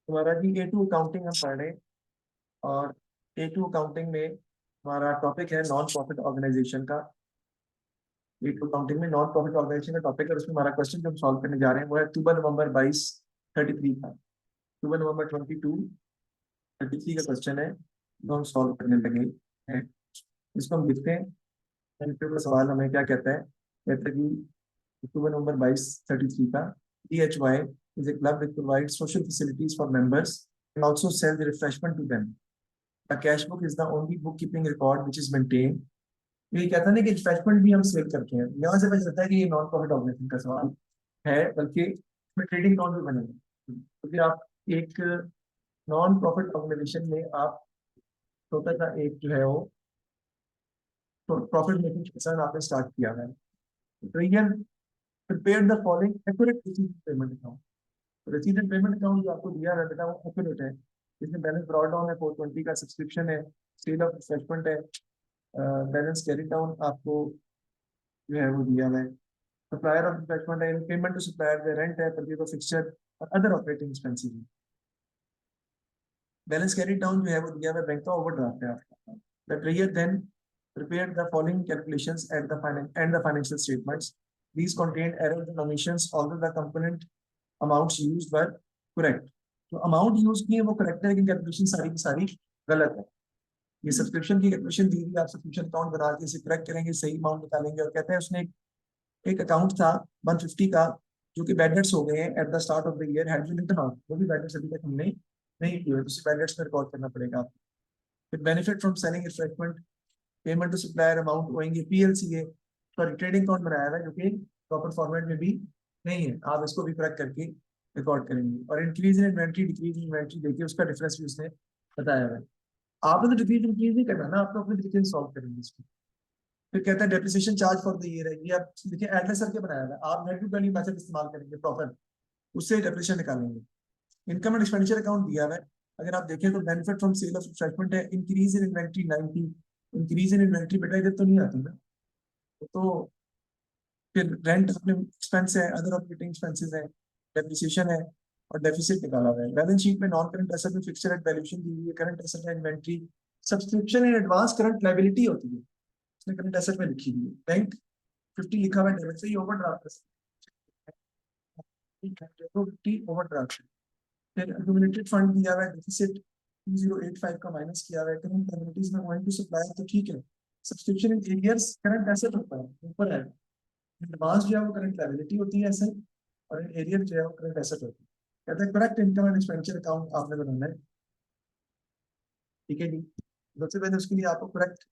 हमारा जी A2 accounting हम पढ़ रहे हैं। और A2 अकाउंटिंग में हमारा टॉपिक है नॉन प्रॉफिट ऑर्गेनाइजेशन का। A2 अकाउंटिंग में नॉन प्रॉफिट ऑर्गेनाइजेशन का टॉपिक है, और उसमें हमारा क्वेश्चन जो हम सॉल्व करने जा रहे हैं वो है अक्टूबर नवंबर 22 33 का। अक्टूबर नवंबर 22 33 का क्वेश्चन है जो हम सॉल्व करने लगे हैं। इसको हम लिखते हैं। एमसीक्यू का सवाल हमें क्या कहता है, कहता है कि अक्टूबर नवंबर 22 33 का DHY is a club which provides social facilities for members and also sells refreshment to them. A cash book is the only bookkeeping record which is maintained. ये कहता है ना कि रिफ्रेशमेंट भी हम सेल करते हैं। यहाँ से पता चलता है कि ये नॉन प्रॉफिट ऑर्गेनाइजेशन का सवाल है, बल्कि इसमें ट्रेडिंग अकाउंट भी बनेगा। तो फिर आप एक नॉन प्रॉफिट ऑर्गेनाइजेशन में आप छोटा सा एक जो है वो प्रॉफिट मेकिंग सेक्शन आपने स्टार्ट किया है। तो ये prepare the following accurate receipt payment account. Receipt and payment account जो आपको दिया है बेटा वो एक्यूरेट है। इसमें बैलेंस ब्रॉड डाउन है, 420 का सब्सक्रिप्शन है, सेल ऑफ रिफ्रेशमेंट है, बैलेंस कैरी डाउन आपको जो है वो दिया हुआ है, सप्लायर ऑफ रिफ्रेशमेंट है, पेमेंट टू सप्लायर है, रेंट है, परचेज ऑफ फिक्सचर और अदर ऑपरेटिंग एक्सपेंसेस है। बैलेंस कैरी डाउन जो है वो दिया हुआ है, बैंक का ओवरड्राफ्ट है आपका। The treasurer then prepared the following calculations at the and the financial statements. These contained errors and omissions, although the component amounts used were correct. तो अमाउंट यूज की है वो करेक्ट है, लेकिन कैलकुलेशन सारी की सारी गलत है। ये सब्सक्रिप्शन की कैलकुलेशन दी थी, आप सब्सक्रिप्शन अकाउंट बना के इसे करेक्ट करेंगे, सही अमाउंट निकालेंगे। और कहते हैं उसने एक अकाउंट था 150 का जो कि बैड डेट्स हो गए हैं at the start of the year, had been written off, वो भी बैड डेट्स अभी तक हमने नहीं किए, तो उसे बैड डेट्स में रिकॉर्ड करना पड़ेगा। फिर benefit from selling refreshment, payment to supplier amount होएंगे, PLC है, सॉरी ट्रेडिंग अकाउंट बनाया हुआ है जो कि प्रॉपर फॉर्मेट में भी नहीं है, आप इसको भी करेक्ट करके रिकॉर्ड करेंगे। और increase in inventory decrease in inventory देखिए उसका डिफरेंस भी उसने बताया हुआ है। आपने तो डिक्रीज इंक्रीज नहीं करना ना, आपको अपने तरीके से सॉल्व करेंगे इसको। फिर कहता है depreciation charge for the year है, ये आप देखिए एटलस सर के बनाया हुआ है, आप नेट वैल्यू मेथड इस्तेमाल करेंगे प्रॉपर, उससे डेप्रिसिएशन निकालेंगे। इनकम एंड एक्सपेंडिचर अकाउंट दिया हुआ है, अगर आप देखें तो benefit from sale of refreshment है, increase in inventory 90, increase in inventory बेटा इधर तो नहीं आती ना। तो फिर रेंट अपने एक्सपेंस है, अदर ऑपरेटिंग एक्सपेंसेस है, डेप्रिसिएशन है, और डेफिसिट निकाला हुआ है। बैलेंस शीट में नॉन करंट एसेट में फिक्सचर एट वैल्यूएशन दी हुई है, करंट एसेट है inventory, subscription in advance current liability होती है, उसने करंट एसेट में लिखी हुई है। बैंक 50 लिखा हुआ है डेबिट से, ये ओवरड्राफ्ट है, 50 ओवरड्राफ्ट। फिर एक्यूमुलेटेड फंड दिया हुआ है, डेफिसिट 2085 का माइनस किया हुआ है, करंट लायबिलिटीज में गोइंग टू सप्लाई तो ठीक है। Subscription in arrears current asset होता है, ऊपर है। एडवांस जो है वो करंट लायबिलिटी होती है एसेट, और एरियर जो है वो करंट एसेट होती है। कहते हैं correct income and expenditure account आपने बनाना है, ठीक है जी। सबसे पहले उसके लिए आपको करेक्ट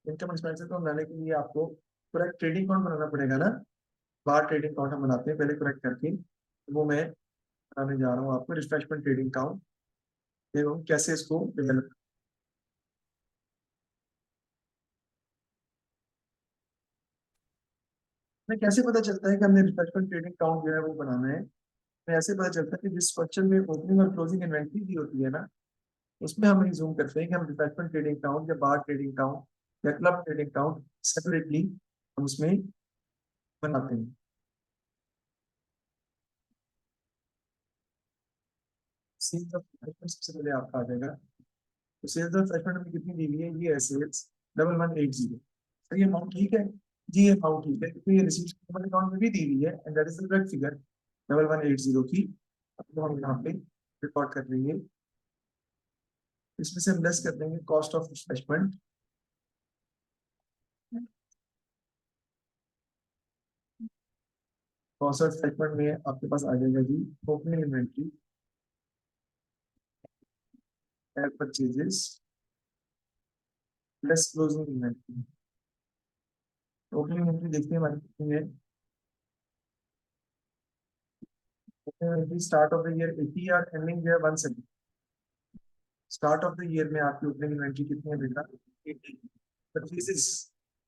इनकम एक्सपेंडिचर को बनाने के लिए आपको करेक्ट ट्रेडिंग अकाउंट बनाना पड़ेगा ना। बाहर ट्रेडिंग अकाउंट हम बनाते हैं पहले करेक्ट करके, वो मैं बनाने जा रहा हूँ आपको रिफ्रेशमेंट ट्रेडिंग अकाउंट। देखो कैसे इसको डेवलप, मैं कैसे पता चलता है कि हमने रिफ्रेशमेंट ट्रेडिंग अकाउंट जो है वो बनाना है। मैं ऐसे पता चलता है कि जिस क्वेश्चन में ओपनिंग और क्लोजिंग इन्वेंट्री दी होती है ना, उसमें हम रिज्यूम करते हैं कि हम डिपार्टमेंट ट्रेडिंग अकाउंट या बार ट्रेडिंग अकाउंट या क्लब ट्रेडिंग अकाउंट सेपरेटली हम उसमें बनाते हैं। सेल्स ऑफ रिफ्रेशमेंट सबसे पहले आपका आ जाएगा। तो सेल्स ऑफ रिफ्रेशमेंट में कितनी दी हुई है, ये है सेल्स 1180। सर ये अमाउंट ठीक है जी, ये अमाउंट ठीक है क्योंकि ये रिसीव अकाउंट में भी दी हुई है, and that is the correct figure 1180 की। अब तो हम यहाँ पे रिकॉर्ड कर लेंगे, इसमें से हम लेस कर देंगे cost of refreshment. Cost of refreshment में आपके पास आ जाएगा जी opening inventory, purchases less closing inventory. Opening inventory देखते हैं हमारी कितनी है। Opening inventory start of the year 80 और एंडिंग जो है 170। स्टार्ट ऑफ द ईयर में आपकी ओपनिंग इन्वेंट्री कितनी है बेटा, 80। परचेजेस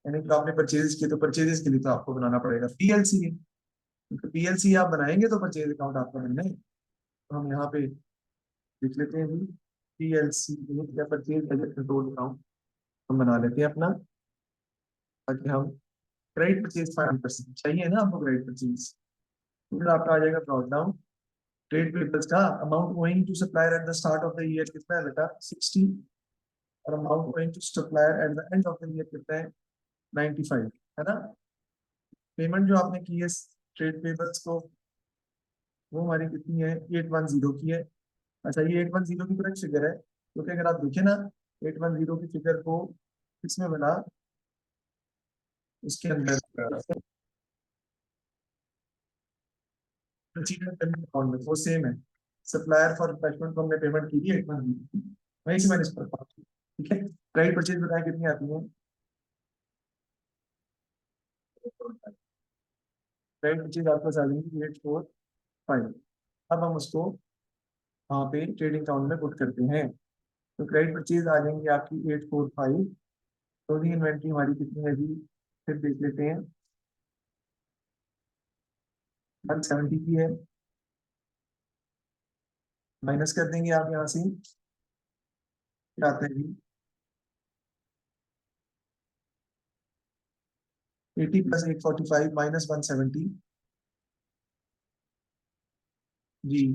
यानी कि आपने परचेजेस किए, तो परचेजेस के लिए तो आपको बनाना पड़ेगा PLC है, तो PLC आप बनाएंगे तो परचेज अकाउंट आपका बनना है। तो हम यहाँ पे लिख लेते हैं PLC या परचेज बजट कंट्रोल अकाउंट हम बना लेते हैं अपना, ताकि हम क्रेडिट परचेज फाइनल कर सकें। चाहिए ना आपको क्रेडिट परचेज। फिर आपका आ जाएगा ड्रॉप डाउन, ट्रेड पेबल्स का amount going to supplier at the start of the year कितना है बेटा 60, और amount going to supplier at the end of the year कितना है 95, है ना। पेमेंट जो आपने की है ट्रेड पेबल्स को, वो हमारी कितनी है 810 की है। अच्छा ये 810 की करेक्ट फिगर है, क्योंकि अगर आप देखें ना 810 की फिगर को किसमें बना, उसके अंदर पेमेंट अकाउंट में वो सेम है। सप्लायर फॉर रिफ्रेशमेंट को हमने पेमेंट की थी 810, वहीं से मैंने इस पर ठीक है। क्रेडिट परचेज बताया कितनी आती है, क्रेडिट परचेज आपके पास आ जाएंगी 845। अब हम उसको वहाँ पे ट्रेडिंग अकाउंट में पुट करते हैं, तो क्रेडिट परचेज आ जाएंगी आपकी 845। क्लोजिंग इन्वेंट्री हमारी कितनी है जी, फिर देख लेते हैं, 170 की है। माइनस कर देंगे आप यहाँ से, क्या आता है जी 80 प्लस 845 माइनस 170 जी।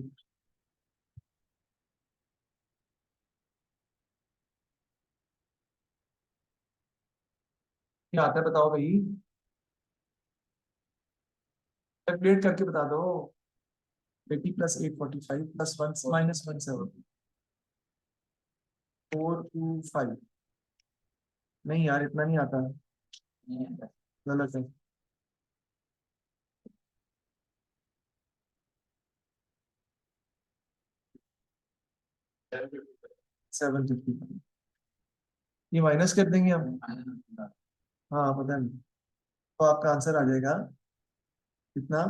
क्या आता है बताओ भाई, कैलकुलेट करके बता दो। 80 प्लस 845 प्लस 1 माइनस 170 425। नहीं यार इतना नहीं आता, गलत है। 750, ये माइनस कर देंगे हम। हाँ पता नहीं, तो आपका आंसर आ जाएगा कितना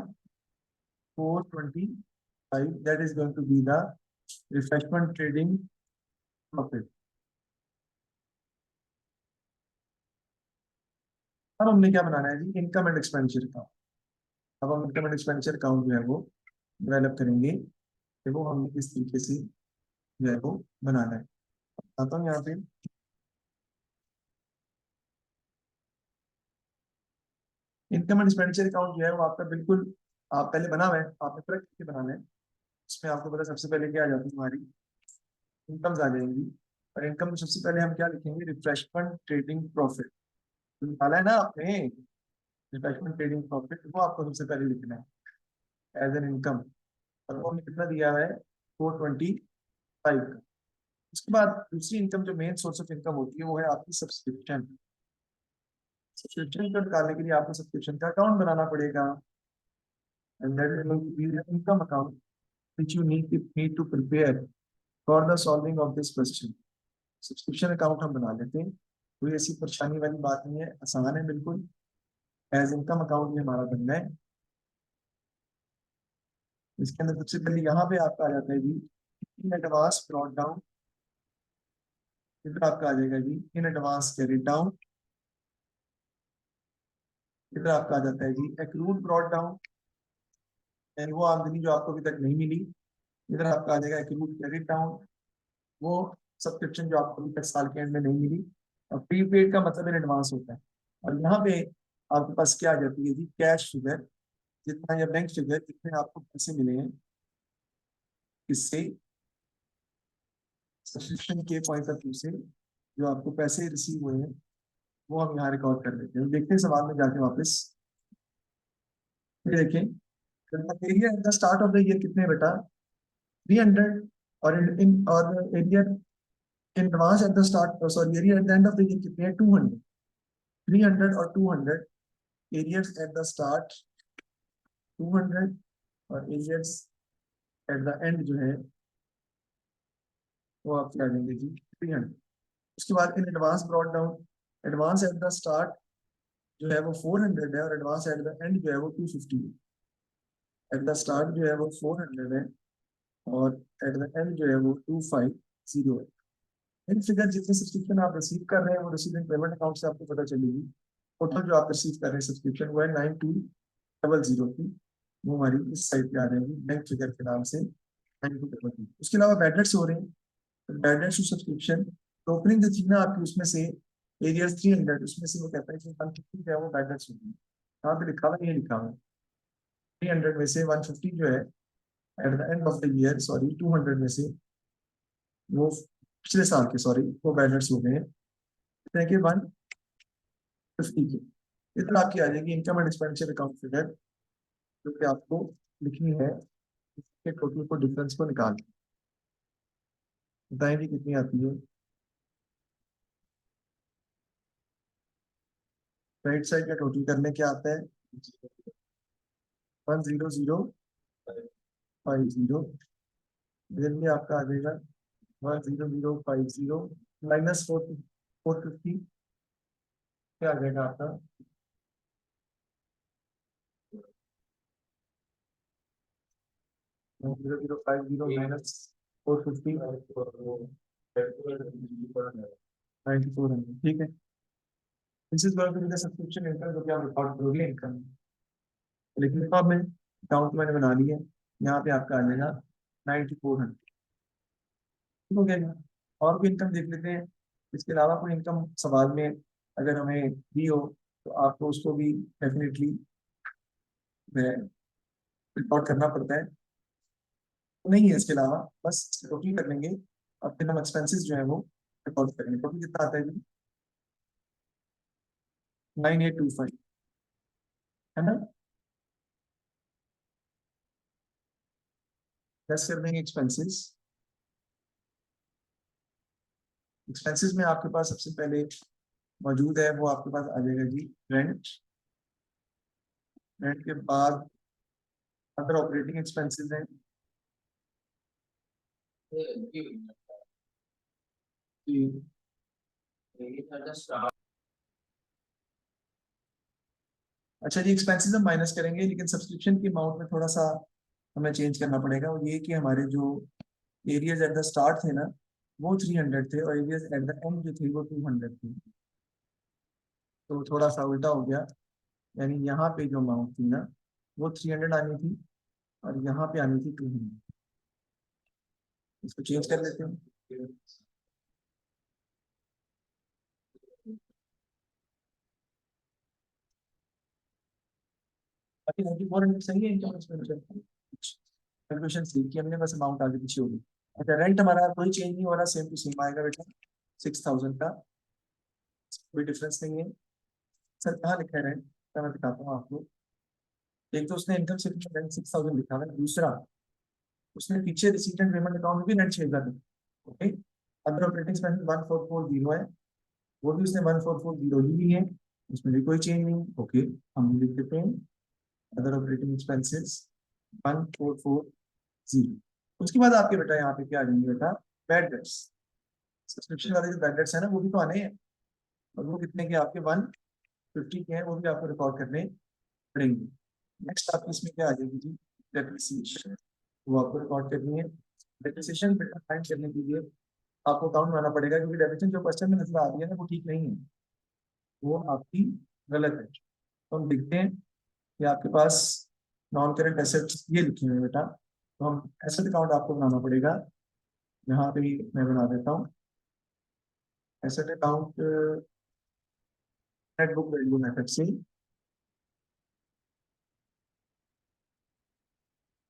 425, that is going to be the refreshment trading profit. अब हमने क्या बनाना है जी, इनकम एंड एक्सपेंडिचर अकाउंट। अब हम इनकम एंड एक्सपेंडिचर अकाउंट जो है वो डेवलप करेंगे, कि वो हमने किस तरीके से जो है वो बनाना है। आता हूँ यहाँ पे, इनकम एंड एक्सपेंडिचर अकाउंट जो है वो आपका बिल्कुल आप पहले बना हुआ है, आपने करेक्ट करके बनाना है। इसमें आपको पता सबसे पहले क्या आ जाती है, हमारी इनकम्स आ जाएंगी। और इनकम में सबसे पहले हम क्या लिखेंगे, रिफ्रेशमेंट ट्रेडिंग प्रॉफिट। निकाला है ना आपने, रिफ्रेशमेंट ट्रेडिंग प्रॉफिट, वो आपको सबसे पहले लिखना है एज एन इनकम। और वो हमें कितना दिया हुआ है 425 का। उसके बाद दूसरी इनकम जो मेन सोर्स ऑफ इनकम होती है वो है आपकी सब्सक्रिप्शन। सब्सक्रिप्शन को निकालने के लिए आपको सब्सक्रिप्शन का अकाउंट बनाना पड़ेगा, and that is going to be the income account which you need to prepare for the solving of this question. Subscription account हम बना लेते हैं, कोई ऐसी परेशानी वाली बात नहीं है, आसान है बिल्कुल। एज इनकम अकाउंट में हमारा बनना है। इसके अंदर सबसे पहले यहाँ पे आपका आ जाता है जी इन एडवांस ब्रॉट डाउन, इधर आपका आ जाएगा जी इन एडवांस कैरिड डाउन, इधर आपका आ जाता है जी एक्रूड ब्रॉट डाउन, एंड वो आमदनी जो आपको अभी तक नहीं मिली, इधर आपका आ जाएगा एक्रूड क्रेडिट डाउन, वो सब्सक्रिप्शन जो आपको अभी तक साल के एंड में नहीं मिली। और प्रीपेड का मतलब इन एडवांस होता है। और यहाँ पे आपके पास क्या आ जाती है जी कैश फिगर, जितना या बैंक फिगर जितने आपको पैसे मिले हैं इससे, सब्सक्रिप्शन के पॉइंट ऑफ व्यू से जो आपको पैसे रिसीव हुए हैं वो हम यहाँ रिकॉर्ड कर लेते हैं। देखते हैं सवाल में जाके वापस, ये देखें area at the start of the year कितने बेटा 300, और इन और area in advance at the start, sorry area at the end of the year कितने हैं 200। 300 और 200, एरियर्स एट द स्टार्ट 200, और एरियर्स एट द एंड जो है वो आप क्या लेंगे जी 300। उसके बाद in advance brought down, advance at the start जो है वो 400 है, और एडवांस एट द एंड जो है वो 250 है। एट द स्टार्ट जो है वो 400 है, और एट द एंड जो है वो 250 है। इन फिगर जितने सब्सक्रिप्शन आप रिसीव कर रहे हैं वो रिसीविंग पेमेंट अकाउंट से आपको पता चलेगी। टोटल जो आप रिसीव कर रहे हैं सब्सक्रिप्शन वो है 9200 की, वो हमारी इस साइड पे आ जाएगी बैंक फिगर के नाम से 9200। उसके अलावा बैड डेट्स हो रहे हैं, तो बैड डेट्स टू सब्सक्रिप्शन, तो ओपनिंग जो थी ना आपकी उसमें से एरियर्स 300, उसमें से वो कहता है कि 150 जो है वो बैड डेट्स होगी। यहाँ पे लिखा हुआ, ये लिखा हुआ 300 में से 150 जो है eight the end of the year, sorry 200 में से वो पिछले साल के, सॉरी वो बैलेंस हो गए इतने के 150 के। इतना आपकी आ जाएगी income and expenditure account figure, जो कि आपको लिखनी है इसके टोटल को, डिफरेंस को निकाल के बताएंगे कितनी आती है। राइट साइड का टोटल करने क्या आता है, 100,050 इधर भी आपका आ जाएगा 100,050 माइनस 450, क्या आ जाएगा आपका 0,050 माइनस 450, 9400, ठीक है। This is going to be the subscription income जो कि आप रिकॉर्ड करोगे इनकम। लेकिन अब मैं अकाउंट मैंने बना लिया, यहाँ पे आपका आ जाएगा 9400, ठीक हो गया। और भी इनकम देख लेते हैं, इसके अलावा कोई इनकम सवाल में अगर हमें दी हो तो आपको उसको भी डेफिनेटली रिकॉर्ड करना पड़ता है। तो नहीं है इसके अलावा, बस टोटल कर लेंगे और फिर हम एक्सपेंसेस जो है वो रिकॉर्ड करेंगे। टोटल कितना आता है जी, 9825, है ना। प्लस कर देंगे एक्सपेंसेस। एक्सपेंसेस में आपके पास सबसे पहले मौजूद है वो आपके पास आ जाएगा जी रेंट। रेंट के बाद अदर ऑपरेटिंग एक्सपेंसेस हैं कि अच्छा जी, एक्सपेंसेस हम माइनस करेंगे, लेकिन सब्सक्रिप्शन की अमाउंट में थोड़ा सा हमें चेंज करना पड़ेगा। और ये कि हमारे जो एरियाज एट द स्टार्ट थे ना वो 300 थे, और एरियाज एट द एंड जो थे वो 200 थे। तो थोड़ा सा उल्टा हो गया, यानी यहाँ पे जो अमाउंट थी ना वो 300 आनी थी, और यहाँ पे आनी थी 200। इसको चेंज कर लेते हैं। बाकी 9400 सही है इनकम एक्सपेंडिचर। कैलकुलेशन सीख की हमने, बस अमाउंट आगे पीछे होगी। अच्छा, रेंट हमारा कोई चेंज नहीं हो रहा, सेम टू सेम आएगा बेटा, 6000 का, कोई डिफरेंस नहीं है। सर कहाँ लिखा है रेंट, मैं दिखाता हूँ आपको। एक तो उसने इनकम स्टेटमेंट में रेंट 6000 लिखा है, दूसरा उसने पीछे रिसीट एंड पेमेंट अकाउंट में भी रेंट 6000 है। ओके, अदर ऑपरेटिंग एक्सपेंस 1440 है, वो भी उसने 1440 ही ली है, उसमें भी कोई चेंज नहीं। ओके, हम लिख देते हैं अदर ऑपरेटिंग एक्सपेंसेस 1440। उसके बाद आपके बेटा यहाँ पे क्या आ जाएंगे बेटा, बैड डेट्स। सब्सक्रिप्शन वाले जो बैड डेट्स है ना वो भी तो आने हैं, और वो कितने के आपके 150 के हैं, वो भी आपको रिकॉर्ड करने पड़ेंगे। नेक्स्ट आपकी इसमें क्या आ जाएगी जी, डेप्रिसिएशन, वो आपको रिकॉर्ड करनी है। डेप्रिसिएशन फाइंड करने के लिए आपको अकाउंट बनाना पड़ेगा, क्योंकि डेप्रिसिएशन जो क्वेश्चन में नजर आ रही है ना वो ठीक नहीं है, वो आपकी गलत है। तो हम लिखते हैं कि आपके पास नॉन करेंट एसेट्स ये लिखे हुए हैं बेटा, तो हम एसेट अकाउंट आपको बनाना पड़ेगा। यहाँ पे मैं बना देता हूँ asset account net book value method से।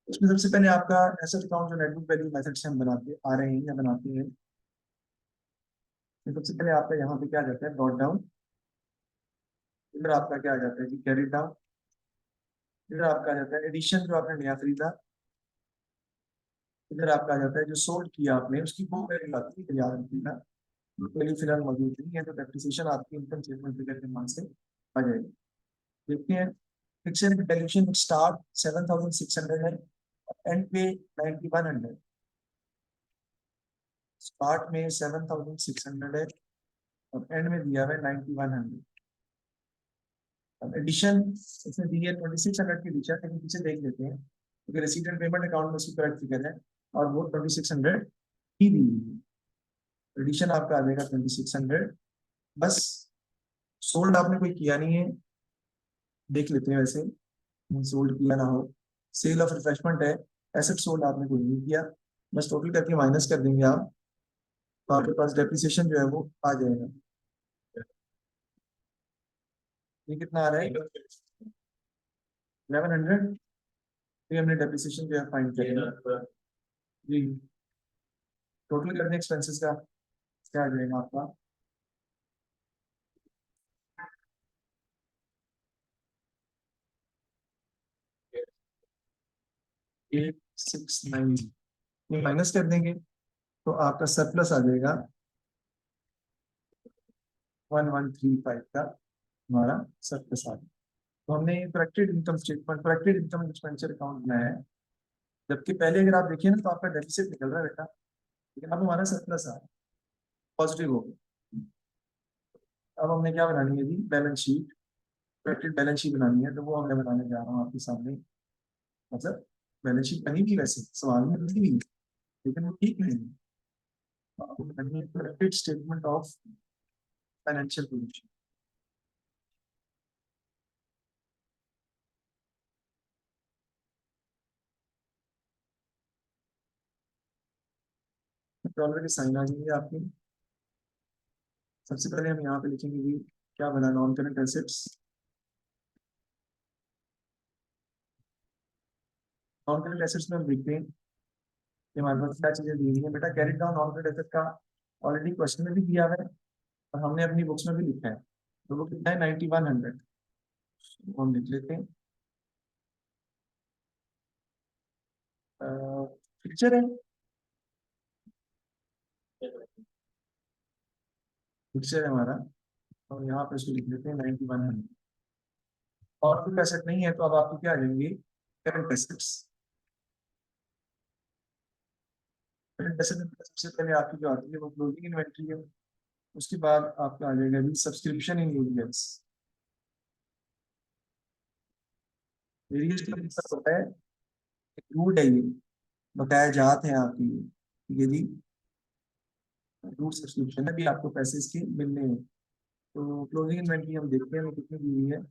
उसमें सबसे पहले आपका एसेट अकाउंट जो नेट बुक वैल्यू मेथड से हम बनाते आ रहे हैं या बनाते हैं, तो सबसे पहले आपका यहाँ पे क्या आ जाता है, डॉट डाउन। इधर आपका क्या आ जाता है जी, कैरी डाउन। इधर आपका आ जाता है एडिशन, जो आपने नया खरीदा। इधर आपका आ जाता है जो सोल्ड किया आपने उसकी बुक वैल्यू आती है, याद रखिएगा। बुक वैल्यू फिलहाल मौजूद नहीं है, तो डेप्रिसिएशन आपकी इनकम स्टेटमेंट फिगर के मान से आ जाएगी। देखते हैं, फिक्स्ड वैल्यूएशन स्टार्ट 7600 है, एंड पे 9100। स्टार्ट में 7600 है और एंड में दिया हुआ है 9100। अब एडिशन इसमें दी है 2600 की एडिशन, लेकिन पीछे देख लेते हैं क्योंकि रिसीट एंड पेमेंट अकाउंट में उसकी करेक्ट फिगर है और वो 2600 ही दी हुई है। एडिशन आपका आ जाएगा 2600। बस सोल्ड आपने कोई किया नहीं है, देख लेते हैं वैसे, सोल्ड किया ना हो। सेल ऑफ रिफ्रेशमेंट है, एसेट सोल्ड आपने कोई नहीं किया, बस टोटल करके माइनस कर देंगे आप, तो आपके पास डेप्रिसिएशन जो है वो आ जाएगा। ये कितना आ रहा है, 1100। फिर हमने डेप्रिसिएशन जो है फाइंड किया जी। टोटल करने एक्सपेंसेस का क्या आ जाएगा आपका? 869 ये माइनस कर देंगे तो आपका सरप्लस आ जाएगा 1135 का हमारा सरप्लस आ जाएगा। तो हमने corrected income statement, corrected income expenditure account बनाया है। जबकि पहले अगर आप देखिए ना तो आपका डेफिसिट निकल रहा है बेटा, लेकिन अब हमारा सरप्लस आ रहा है, पॉजिटिव हो गया। अब हमने क्या बनानी है जी? Balance sheet, corrected balance sheet बनानी है, तो वो हमने बनाने जा रहा हूँ आपके सामने। मतलब बैलेंस शीट बनी भी वैसे सवाल में बनी भी है, लेकिन वो ठीक नहीं है। Corrected statement of financial position. Dollar की साइन आ जाएंगे आपकी। सबसे पहले हम यहाँ पे लिखेंगे कि क्या बना, non current assets. Non current assets में हम लिखते हैं कि हमारे पास क्या चीजें दी हुई है बेटा। Carried down non current asset का ऑलरेडी क्वेश्चन में भी दिया हुआ है और हमने अपनी बुक्स में भी लिखा है। तो वो कितना है? 9100 हम लिख लेते हैं। पिक्चर है, पिक्चर है हमारा, और यहाँ पे इसको लिख लेते हैं 9100। और कोई एसेट नहीं है तो अब आपकी क्या आ जाएंगी? Current assets. करंट एसेट में सबसे पहले आपकी जो आती है वो क्लोजिंग इन्वेंट्री है। उसके बाद आपका आ जाएगा भी सब्सक्रिप्शन इन एरियर्स। एरियर्स का मतलब होता है रूट है, ये बकाया जात है आपकी, ये जी रूट सब्सक्रिप्शन है, भी आपको पैसे इसके मिलने हैं। तो क्लोजिंग इन्वेंट्री हम देखते हैं वो कितनी दी हुई है।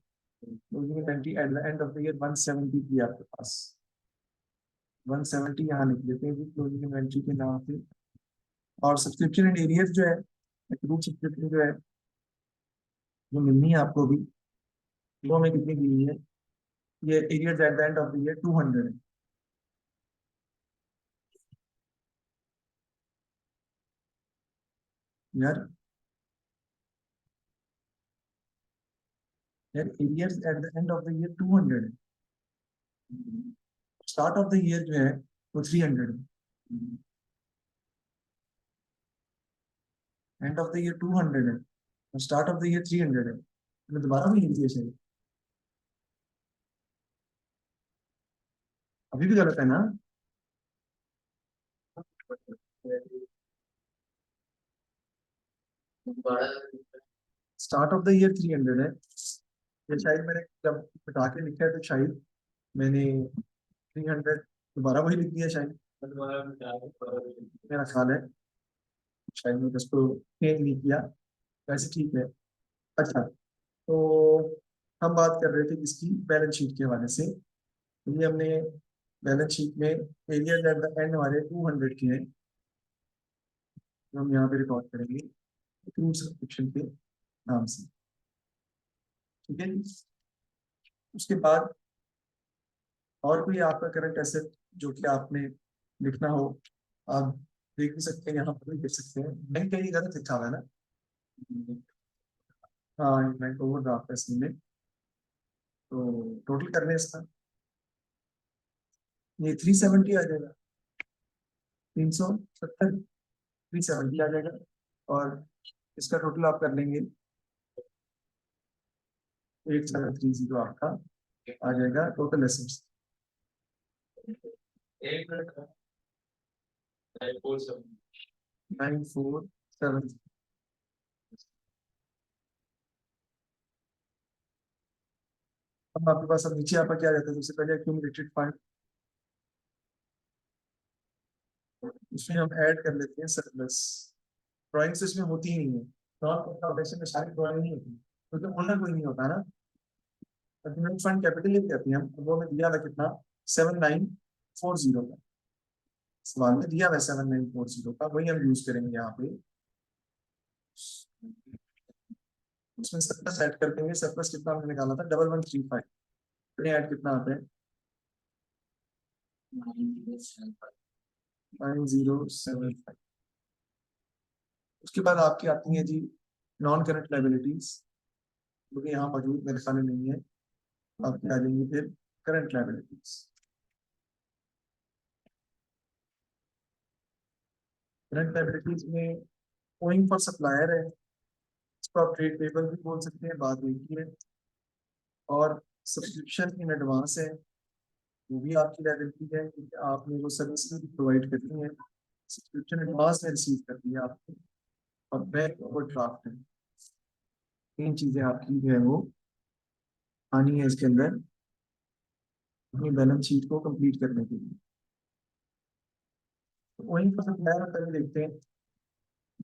Closing inventory at the end of the year 170 थी आपके पास। 170 यहाँ लिख लेते हैं जी क्लोजिंग इन्वेंट्री के नाम पे। और सब्सक्रिप्शन एंड एरियर्स जो है, रूट सब्सक्रिप्शन जो है जो मिलनी है आपको भी, वो हमें कितनी दी हुई है? ये arrears eight the end of the year 200 है। यार यार arrears eight the end of the year 200 है। स्टार्ट ऑफ द ईयर जो है वो 300 है। एंड ऑफ द ईयर 200 है और स्टार्ट ऑफ द ईयर 300 है। मैं दोबारा भी लिख दिया शायद, अभी भी गलत है ना? स्टार्ट ऑफ द ईयर 300 है, ये शायद मैंने जब बता के लिखा है तो शायद मैंने 300 दोबारा वही लिख दिया शायद, मेरा ख्याल है। शायद मैंने उसको चेंज नहीं किया, वैसे ठीक है। अच्छा, तो हम बात कर रहे थे किसकी? बैलेंस शीट के हवाले से। तो ये हमने बैलेंस शीट में एरिया एट द एंड हमारे 200 के हैं, जो हम यहाँ पे रिकॉर्ड करेंगे क्रूड सब्सक्रिप्शन के नाम से। ठीक है जी? उसके बाद और कोई आपका करंट एसेट जो कि आपने लिखना हो, आप देख भी सकते हैं, यहाँ पर भी देख सकते हैं। बैंक का ये गलत लिखा हुआ है ना? हाँ, बैंक ओवरड्राफ्ट है इसमें। तो टोटल करने इसका ये 370 आ जाएगा, 370, 370 आ जाएगा। और इसका टोटल आप कर लेंगे 8730 आपका आ जाएगा टोटल एसेट्स। 947। अब आपके पास, अब नीचे आपका क्या रहता है? सबसे पहले एक्यूमुलेटेड फंड, उसमें हम ऐड कर लेते हैं सरप्लस। ड्राइंग्स इसमें होती ही नहीं है, नॉन में सारी ड्राइंग नहीं होती क्योंकि ओनर कोई नहीं होता ना। एक्यूमुलेटेड फंड कैपिटल कहते हैं हम, वो हमें दिया था कितना? 7940 का सवाल में दिया हुआ 7940 का, वही हम यूज करेंगे यहाँ पे। उसमें सरप्लस ऐड कर देंगे। सरप्लस कितना हमने निकाला था? 1135। ऐड कितना आता है? 9075। उसके बाद आपकी आती है जी नॉन करंट लाइबिलिटीज, क्योंकि यहाँ मौजूद मेरे सामने नहीं है। आपकी आ जाएंगी फिर करंट लाइबिलिटीज। करंट लाइबिलिटीज में ओइंग फॉर सप्लायर है, इसको आप ट्रेड पेबल भी बोल सकते हैं, बात एक ही है। और सब्सक्रिप्शन इन एडवांस है, वो भी आपकी लाइबिलिटी है, क्योंकि आपने वो सर्विस भी प्रोवाइड करनी है, सब्सक्रिप्शन एडवांस में रिसीव कर दिया आपने। और बैक और ड्राफ्ट है, तीन चीजें आपकी जो है वो आनी है इसके अंदर अपनी बैलेंस शीट को कंप्लीट करने के लिए। तो वहीं पर सप्लायर पहले देखते हैं।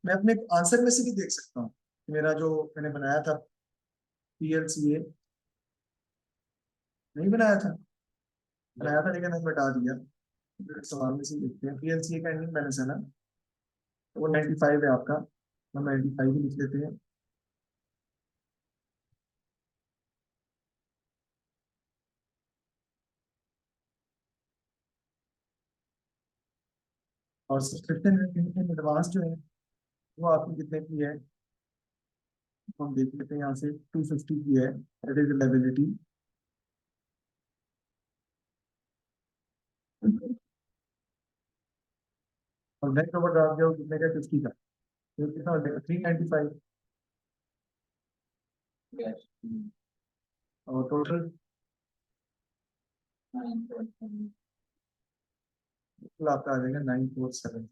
मैं अपने आंसर में से भी देख सकता हूँ कि मेरा जो मैंने बनाया था PLCA नहीं बनाया था, बनाया था लेकिन मैंने बता दिया। सवाल में से देखते हैं PLCA का एंडिंग बैलेंस है ना, तो वो 95 है आपका, हम 95 ही लिख लेते हैं। और सब्सक्रिप्शन एडवांस जो है वो आपकी कितने की है, तो हम देख लेते हैं यहाँ से 250 की है, दैट इज लायबिलिटी। और नेट ओवरड्राफ्ट जो कितने का, 50 का, तो कितना हो जाएगा 395। और टोटल आपका आ जाएगा 947।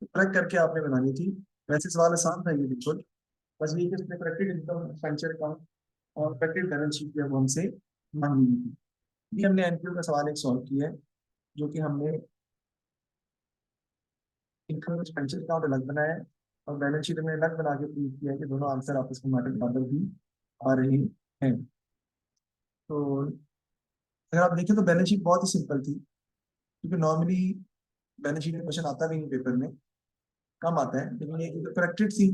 ट्रैक करके आपने बनानी थी। वैसे सवाल आसान था ये बिल्कुल, बस ये कि उसने करेक्टेड इनकम एक्सपेंडिचर अकाउंट और करेक्टेड बैलेंस शीट जो हमसे मांगी हुई थी। ये हमने एनपीओ का सवाल एक सॉल्व किया है, जो कि हमने इनकम एक्सपेंडिचर अकाउंट अलग बनाया है और बैलेंस शीट में अलग बना के प्रूव किया है कि दोनों आंसर आपस में बराबर भी आ रहे हैं। तो अगर आप देखें तो बैलेंस शीट बहुत ही सिंपल थी, क्योंकि नॉर्मली बैलेंस शीट में क्वेश्चन आता भी नहीं पेपर में, कम आता है, लेकिन ये करेक्टेड थी,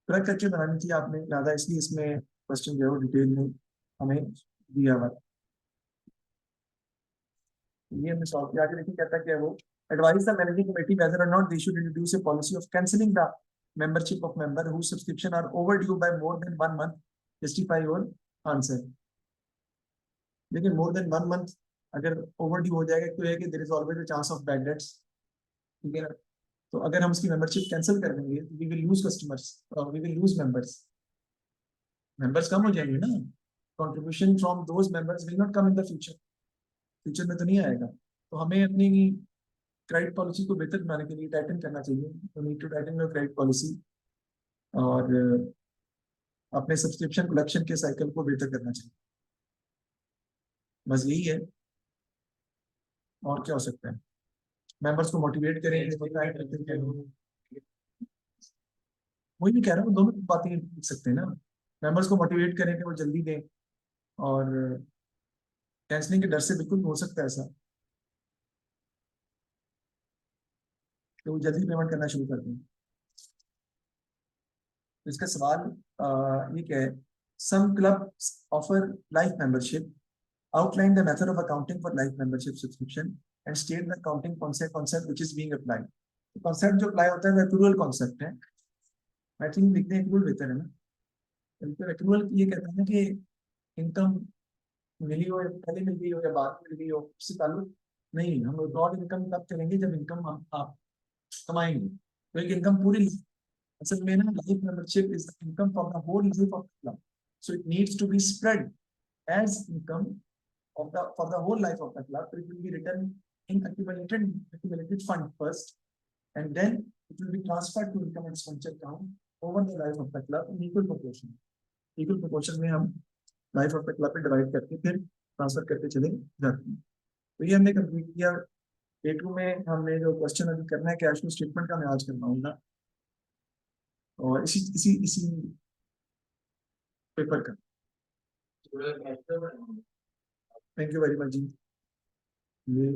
करेक्ट करके बनानी थी आपने ज्यादा, इसलिए इसमें क्वेश्चन जो है वो डिटेल में हमें दिया हुआ है। ये हमने सॉल्व किया। आगे देखिए कहता है क्या है वो, advise the managing committee whether or not they should introduce a policy of cancelling the membership of member whose subscription are overdue by more than 1 month, justify your answer। लेकिन मोर देन 1 मंथ अगर overdue हो जाएगा तो है कि there is always a chance of bad debts, ठीक है ना। तो अगर हम उसकी मेंबरशिप कैंसिल कर देंगे we will lose customers, we will lose members, members कम हो जाएंगे ना, contribution from those members will not come in the future, future में तो नहीं आएगा। तो हमें अपनी क्रेडिट पॉलिसी को बेहतर बनाने के लिए टाइटन करना चाहिए, तो need to tighten your credit policy, और अपने सब्सक्रिप्शन कलेक्शन के साइकिल को बेहतर करना चाहिए, बस यही है। और क्या हो सकता है, मेंबर्स को मोटिवेट करें, वही मैं कह रहा हूँ, दोनों बातें लिख सकते हैं ना। मेंबर्स को मोटिवेट करें कि वो जल्दी दें, और कैंसलिंग के डर से बिल्कुल हो सकता है ऐसा कि वो जल्दी पेमेंट करना शुरू कर दें। तो इसका सवाल ये क्या है, some club offer life membership, outline the method of accounting for life membership subscription and state the accounting concept which is being applied। तो concept जो apply होता है वो accrual concept है, आई थिंक लिखते हैं accrual बेहतर है ना। तो accrual ये कहता है ना कि इनकम मिली हो या पहले मिल गई हो या बाद में मिल गई हो, उससे ताल्लुक नहीं, हम विड्रॉल इनकम तब करेंगे जब इनकम हम आप कमाएंगे, तो एक इनकम पूरी, असल में ना life membership is the income for the whole life of the club, so it needs to be spread as income of the for the whole life of the club, it will be written in accumulated fund first, and then it will be transferred to income and expenditure account over the life of the club in equal proportion। equal proportion में हम life of the club पे divide करके फिर transfer करके चले जाते हैं। तो ये हमने कंप्लीट किया। A2 में हमने जो क्वेश्चन अभी करना है कैश फ्लो स्टेटमेंट का, मैं आज करवाऊंगा, और इसी इसी इसी पेपर का। थैंक यू वेरी मच जी। ये